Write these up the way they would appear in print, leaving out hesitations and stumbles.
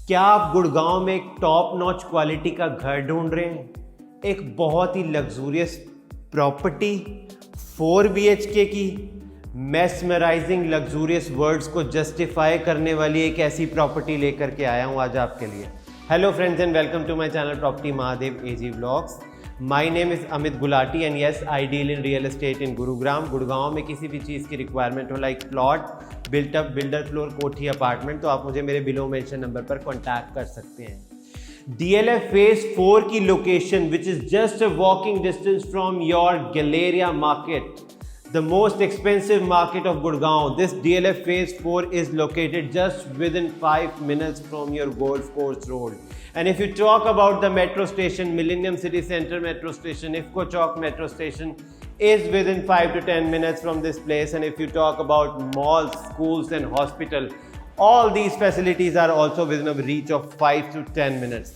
क्या आप गुड़गांव में एक टॉप नॉच क्वालिटी का घर ढूंढ रहे हैं? एक बहुत ही लग्जूरियस प्रॉपर्टी 4 BHK की मेस्मराइजिंग लग्जूरियस वर्ड्स को जस्टिफाई करने वाली एक ऐसी प्रॉपर्टी लेकर के आया हूं आज आपके लिए। Hello friends and welcome to my channel property Mahadev AG vlogs. My name is Amit Gulati and yes I deal in real estate in Gurugram. Gurgaon में किसी भी चीज़ की रिक्वायरमेंट हो like plot, built up, builder floor, कोठी, अपार्टमेंट, तो आप मुझे मेरे बिलो मेंशन नंबर पर कॉन्टैक्ट कर सकते हैं। DLF Phase 4 की location which is just a walking distance from your Galleria market, the most expensive market of Gurgaon. This DLF Phase 4 is located just within 5 minutes from your golf course road. And if you talk about the metro station, Millennium City Center metro station, Ifko Chowk metro station is within 5 to 10 minutes from this place. And if you talk about malls, schools and hospital, all these facilities are also within a reach of 5 to 10 minutes.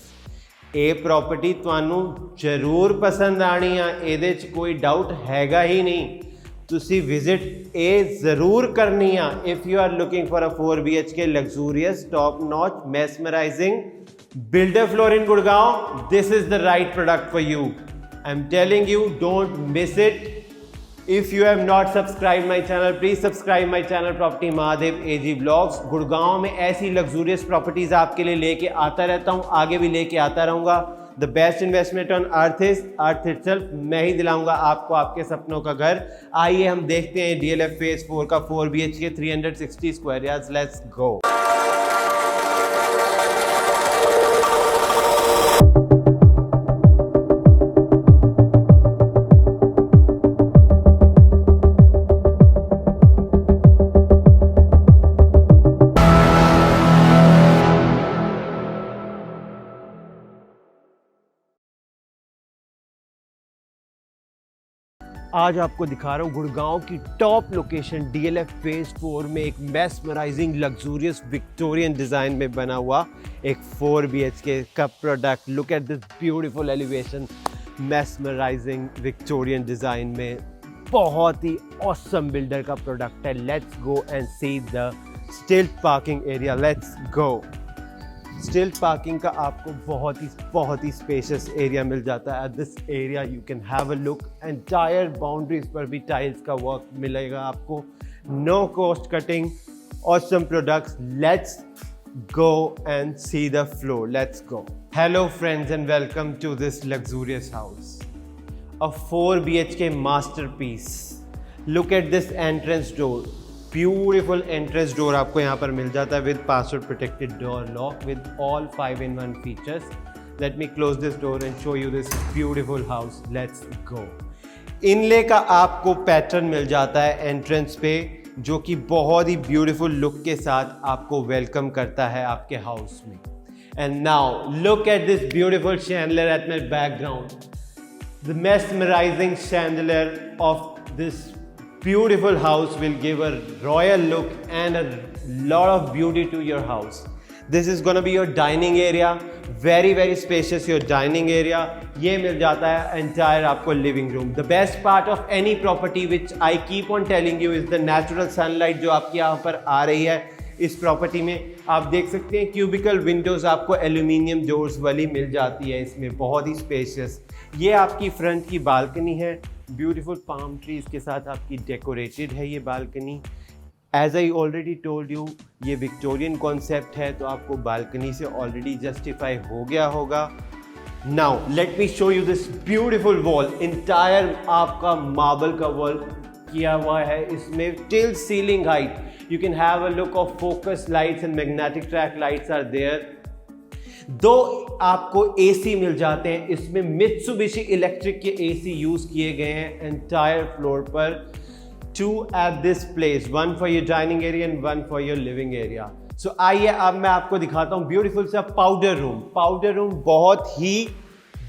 ਇਹ property ਤੁਹਾਨੂੰ ਜ਼ਰੂਰ ਪਸੰਦ ਆਣੀ ਆ, ਇਹਦੇ 'ਚ ਕੋਈ doubt ਹੈਗਾ ਹੀ ਨਹੀਂ। ਤੁਸੀਂ ਵਿਜ਼ਿਟ ਇਹ ਜ਼ਰੂਰ ਕਰਨੀ ਆ। If you are looking for a 4 BHK luxurious top notch mesmerizing builder floor in Gurgaon, this is the right product for you. I'm telling you, don't miss it. If you have not subscribed my channel, please subscribe my channel property Mahadev AG Vlogs। Gurgaon में ऐसी luxurious properties आपके लिए लेके आता रहता हूँ, आगे भी लेके आता रहूँगा। The best investment on earth is earth itself. मैं ही दिलाऊंगा आपको आपके सपनों का घर। आइए हम देखते हैं DLF Phase 4 का 4 BHK 360 square yards. Let's go. आज आपको दिखा रहा हूँ गुड़गांव की टॉप लोकेशन DLF Phase 4 में एक मेस्मराइजिंग लग्जूरियस विक्टोरियन डिज़ाइन में बना हुआ एक 4 BHK का product. Look at this beautiful elevation, mesmerising Victorian design में बहुत ही ऑसम बिल्डर का प्रोडक्ट है। Let's go and see the स्टिल्ट पार्किंग एरिया। Let's go. स्टिल्ट पार्किंग का आपको बहुत ही स्पेशियस एरिया मिल जाता है। At this area you can have a look. Entire boundaries पर भी टाइल्स का वर्क मिलेगा आपको। No cost cutting, awesome products. Let's go and see the floor. Let's go. Hello friends and welcome to this luxurious house, a 4 BHK masterpiece. Look at this entrance door, beautiful entrance door आपको यहाँ पर मिल जाता है with password protected door lock with all 5-in-1 features. Let me close this door and show you this beautiful house. Let's go. Inlay का आपको pattern मिल जाता है एंट्रेंस पे, जो कि बहुत ही ब्यूटीफुल लुक के साथ आपको वेलकम करता है आपके हाउस में। And now look at this beautiful chandelier at my background, the mesmerising chandelier of this beautiful house will give a royal look and a lot of beauty to your house. This is gonna be your dining area, very spacious your dining area. ये मिल जाता है entire आपको living room. The best part of any property which I keep on telling you is the natural sunlight जो आपकी यहाँ पर आ रही है इस प्रॉपर्टी में। आप देख सकते हैं क्यूबिकल विंडोज़ आपको एल्यूमिनियम डोर्स वाली मिल जाती है इसमें, बहुत ही स्पेशियस। ये आपकी फ्रंट की बालकनी है, ब्यूटीफुल पाम ट्रीज के साथ आपकी डेकोरेटेड है ये balcony. As I already told you, ये विक्टोरियन कॉन्सेप्ट है, तो आपको बालकनी से ऑलरेडी जस्टिफाई हो गया होगा। Now let me show you this beautiful wall. Entire आपका मार्बल का वॉल किया हुआ है इसमें till ceiling height. You can have a look of focus lights and magnetic track lights are there. दो आपको AC मिल जाते हैं इसमें, Mitsubishi इलेक्ट्रिक के AC यूज किए गए हैं एंटायर फ्लोर पर। 2 at this place, 1 for your dining area and 1 for your living area. So आइए अब मैं आपको दिखाता हूँ ब्यूटीफुल सा पाउडर रूम। पाउडर रूम बहुत ही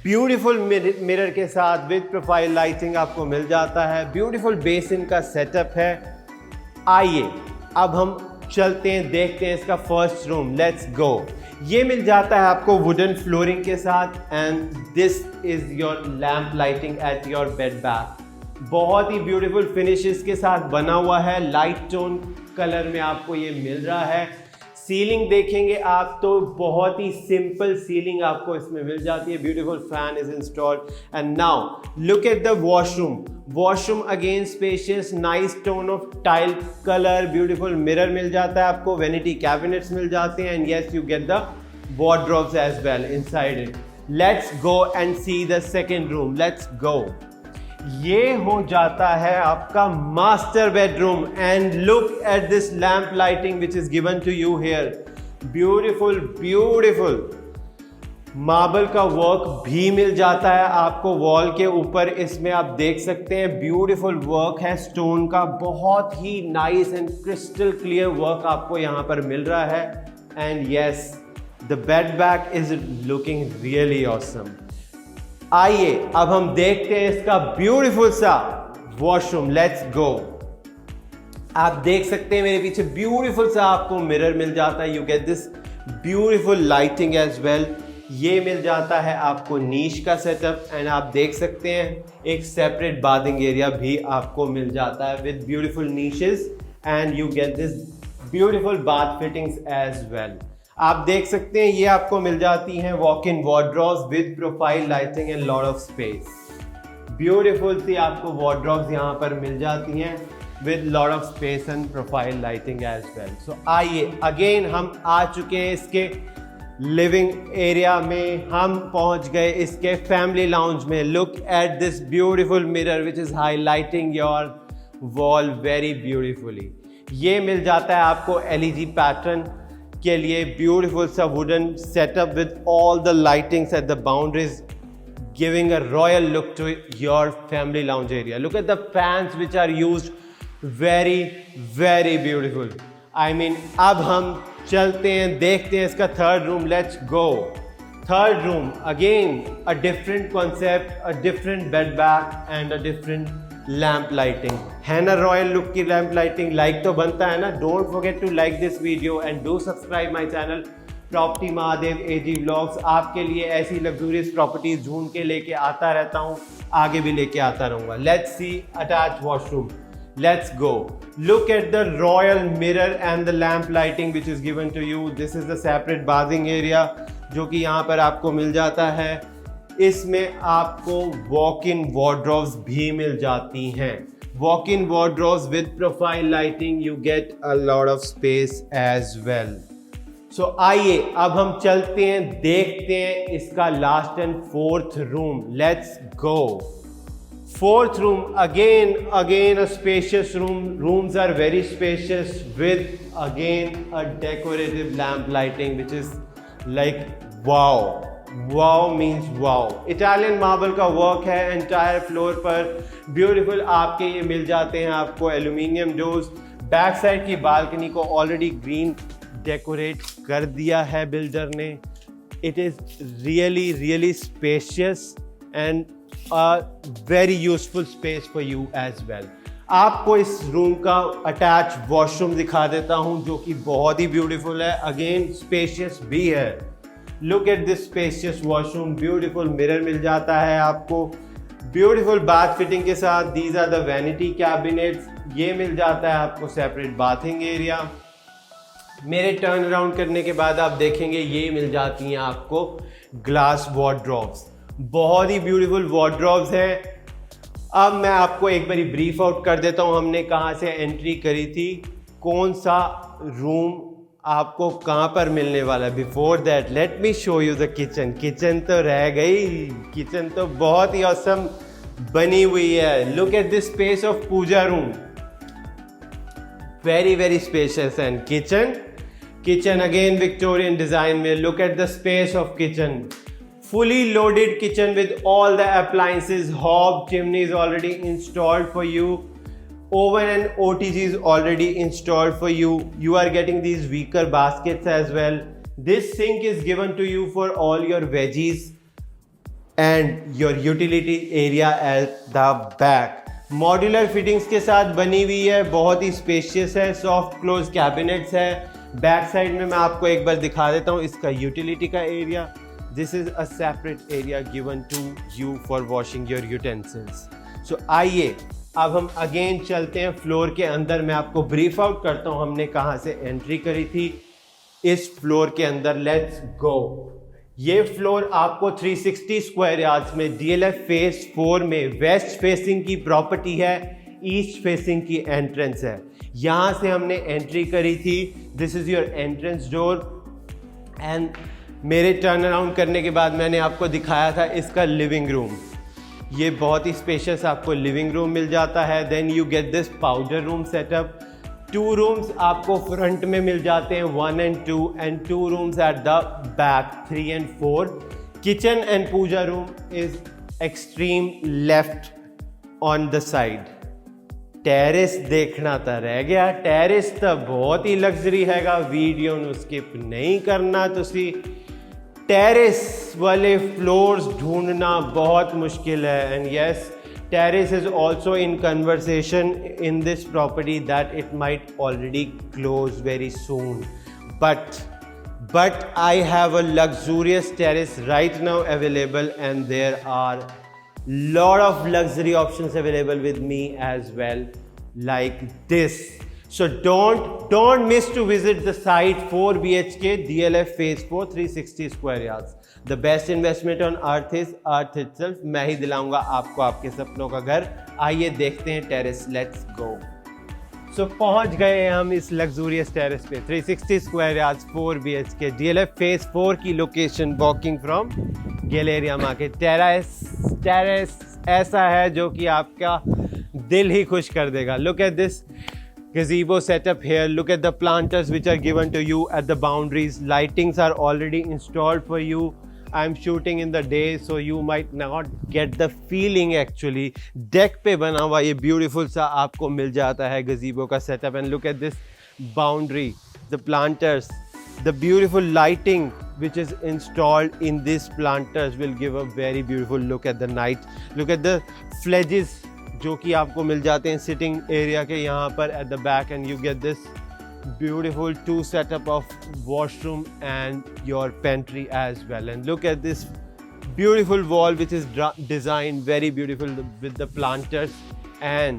ब्यूटीफुल मिरर के साथ विद प्रोफाइल लाइटिंग आपको मिल जाता है। ब्यूटीफुल बेसिन का सेटअप है। आइए अब हम चलते हैं, देखते हैं इसका फर्स्ट रूम। लेट्स गो। ये मिल जाता है आपको वुडन फ्लोरिंग के साथ and this is your lamp lighting at your bed back. बहुत ही ब्यूटीफुल फिनिशेस के साथ बना हुआ है। लाइट टोन कलर में आपको ये मिल रहा है। सीलिंग देखेंगे आप तो बहुत ही सिंपल सीलिंग आपको इसमें मिल जाती है. Beautiful fan is installed. And now look at the washroom. Washroom again spacious, nice tone of tile colour, beautiful mirror मिल जाता है आपको, वेनिटी कैबिनेट्स मिल जाते हैं, and yes you get the wardrobes as well inside it. Let's go and see the second room. Let's go. ये हो जाता है आपका master bedroom. And look at this lamp lighting which is given to you here. Beautiful beautiful marble का work भी मिल जाता है आपको वॉल के ऊपर. इसमें आप देख सकते हैं ब्यूटीफुल वर्क है स्टोन का, बहुत ही nice and crystal clear work आपको यहाँ पर मिल रहा है. And yes, the bed back is looking really awesome. आइए अब हम देखते हैं इसका ब्यूटीफुल सा वॉशरूम. Let's go. आप देख सकते हैं मेरे पीछे ब्यूटीफुल सा आपको मिरर मिल जाता है. You get this beautiful lighting as well. ये मिल जाता है आपको नीश का सेटअप. एंड आप देख सकते हैं एक सेपरेट बाथिंग एरिया भी आपको मिल जाता है with beautiful niches. And you get this beautiful bath fittings as well. आप देख सकते हैं ये आपको मिल जाती हैं walk in wardrobes with profile lighting and lot of space. Beautiful see आपको वार्डरोब्स यहाँ पर मिल जाती हैं with lot of space and profile lighting as well. So आइए अगेन हम आ चुके हैं इसके लिविंग एरिया में. हम पहुंच गए इसके फैमिली लाउंज में. Look at this beautiful mirror which is highlighting your wall very beautifully. ये मिल जाता है आपको एलईडी पैटर्न के लिए. ब्यूटीफुल सा wooden setup with all the lightings at the boundaries, giving a royal look to your family lounge area. Look at the fans which are used, very very beautiful. I mean अब हम चलते हैं देखते हैं इसका third room. Let's go. Third room again a different concept, a different bed back and a different lamp lighting. है ना royal look की लैम्प लाइटिंग. लाइक तो बनता है ना. Don't forget to like this video and do subscribe my channel property Mahadev AG vlogs. आपके लिए ऐसी लग्जूरियस प्रॉपर्टीज ढूंढ के लेके आता रहता हूँ, आगे भी लेके आता रहूँगा. Let's see attach washroom. Let's go. Look at the royal mirror and the lamp lighting which is given to you. This is the separate bathing area जो कि यहाँ पर आपको मिल जाता है. इसमें आपको walk-in wardrobes भी मिल जाती हैं. Walk-in wardrobes with profile lighting. You get a lot of space as well. So आइए अब हम चलते हैं देखते हैं इसका last and fourth room. Let's go. Fourth room, again a spacious room. Rooms are very spacious with again a decorative lamp lighting which is like wow. Wow means wow. Italian marble का work है entire floor पर. Beautiful आपके ये मिल जाते हैं आपको aluminium doors. Back side की balcony को already green decorate कर दिया है builder ने. It is really spacious and a very useful space for you as well. आपको इस रूम का अटैच वॉशरूम दिखा देता हूं जो कि बहुत ही ब्यूटीफुल है. अगेन स्पेशियस भी है. Look at this spacious washroom. Beautiful mirror मिल जाता है आपको ब्यूटीफुल बाथ फिटिंग के साथ. These are the vanity cabinets. ये मिल जाता है आपको सेपरेट बाथिंग एरिया. मेरे टर्न अराउंड करने के बाद आप देखेंगे ये मिल जाती हैं आपको ग्लास वार्डरोब्स. बहुत ही ब्यूटीफुल वार्डरोब्स हैं. अब मैं आपको एक बारी ब्रीफ आउट कर देता हूँ हमने कहाँ से एंट्री करी थी, कौन सा रूम आपको कहाँ पर मिलने वाला है. Before that let me show you the kitchen. Kitchen तो रह गई. किचन तो बहुत ही ऑसम बनी हुई है. Look at this space of puja room. Very spacious and kitchen again Victorian design में. Look at the space of kitchen. Fully loaded kitchen with all the appliances. Hob chimney is already installed for you. Oven and OTG is already installed for you. You are getting these weaker baskets as well. This sink is given to you for all your veggies and your utility area at the back. Modular fittings के साथ बनी हुई है. बहुत ही spacious है. Soft close cabinets है. Back side में मैं आपको एक बार दिखा देता हूँ इसका utility का area. This is a separate area given to you for washing your utensils. So आइए अब हम अगेन चलते हैं फ्लोर के अंदर. मैं आपको ब्रीफ आउट करता हूँ हमने कहाँ से एंट्री करी थी. इस फ्लोर के अंदर। Let's go. ये फ्लोर आपको 360 स्क्वायर यार्ड्स में DLF फेज 4 में वेस्ट फेसिंग की प्रॉपर्टी है, ईस्ट फेसिंग की एंट्रेंस है। यहाँ से हमने एंट्री करी थी। This is your entrance door and मेरे टर्न अराउंड करने के बाद मैंने आपको दिखाया था इसका लिविंग रूम। ये बहुत ही स्पेशियस आपको लिविंग रूम मिल जाता है। Then you get this powder room setup. 2 rooms आपको फ्रंट में मिल जाते हैं, 1 and 2 and 2 rooms at the back, 3 and 4. Kitchen and puja room is extreme left on the side. Terrace देखना तो रह गया। टेरेस तो बहुत ही लग्जरी हैगा, वीडियो ਨੂੰ स्किप नहीं करना। तुसी टेरेस वाले फ्लोर्स ढूंढना बहुत मुश्किल है। And yes, terrace is also in conversation in this property that it might already close very soon, but I have a luxurious terrace right now available, and there are lot of luxury options available with me as well, like this. So don't miss to visit the site 4 BHK DLF phase 4 360 square yards. The best investment on earth is earth itself. मैं ही दिलाऊंगा आपको आपके सपनों का घर। आइए देखते हैं टेरेस। Let's go. सो पहुंच गए हम इस लग्जूरियस टेरेस पे। 360 square yards 4 BHK DLF phase 4 की location, walking from Galleria market. Terrace ऐसा है जो कि आपका दिल ही खुश कर देगा। Look at this gazebo setup here. Look at the planters which are given to you at the boundaries. Lightings are already installed for you. I'm shooting in the day, so you might not get the feeling actually. Deck पे बना हुआ ये beautiful सा आपको मिल जाता है gazebo का setup. And look at this boundary, the planters, the beautiful lighting which is installed in these planters will give a very beautiful look at the night. Look at the fledges जो कि आपको मिल जाते हैं sitting area के यहाँ पर at the back, and you get this beautiful 2 setup of washroom and your pantry as well. And look at this beautiful wall which is designed very beautiful with the planters. And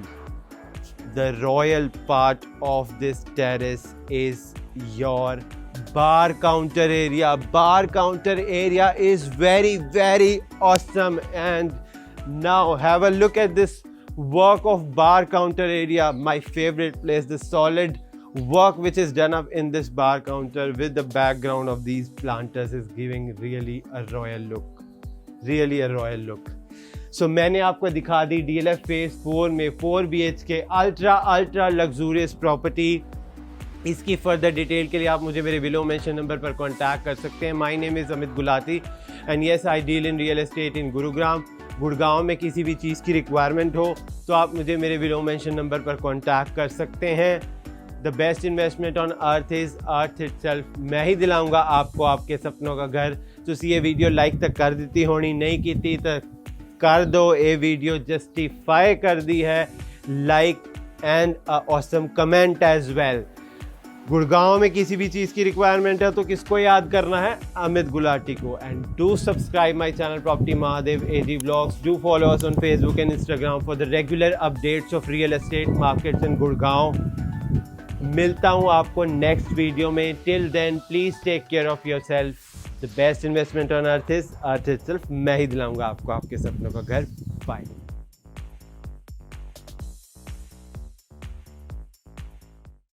the royal part of this terrace is your bar counter area. Bar counter area is very awesome. And now have a look at this work of bar counter area, my favorite place. The solid work which is done up in this bar counter with the background of these planters is giving really a royal look. So मैंने आपको दिखा दी DLF phase 4 में 4 BHK ultra luxurious property. इसकी further detail के लिए आप मुझे मेरे बिलो मेंशन नंबर पर कांटेक्ट कर सकते हैं। My name is Amit Gulati and yes I deal in real estate इन गुड़गांव में किसी भी चीज़ की रिक्वायरमेंट हो तो आप मुझे मेरे बिलो मेंशन नंबर पर कांटेक्ट कर सकते हैं। The best investment on earth is earth itself. मैं ही दिलाऊंगा आपको आपके सपनों का घर। तुसी ये वीडियो लाइक तक कर दी होनी, नहीं की थी तो कर दो। ये वीडियो जस्टिफाई कर दी है, like and awesome comment as well. Gurgaon में किसी भी चीज़ की रिक्वायरमेंट है तो किसको याद करना है? अमित गुलाटी को। And do subscribe my channel property Mahadev AG vlogs. Do follow us on Facebook and Instagram for the regular updates of real estate markets in Gurgaon. मिलता हूँ आपको नेक्स्ट वीडियो में। Till then please take care of your self. The best investment on earth is earth itself. मैं ही दिलाऊंगा आपको आपके सपनों का घर। बाय।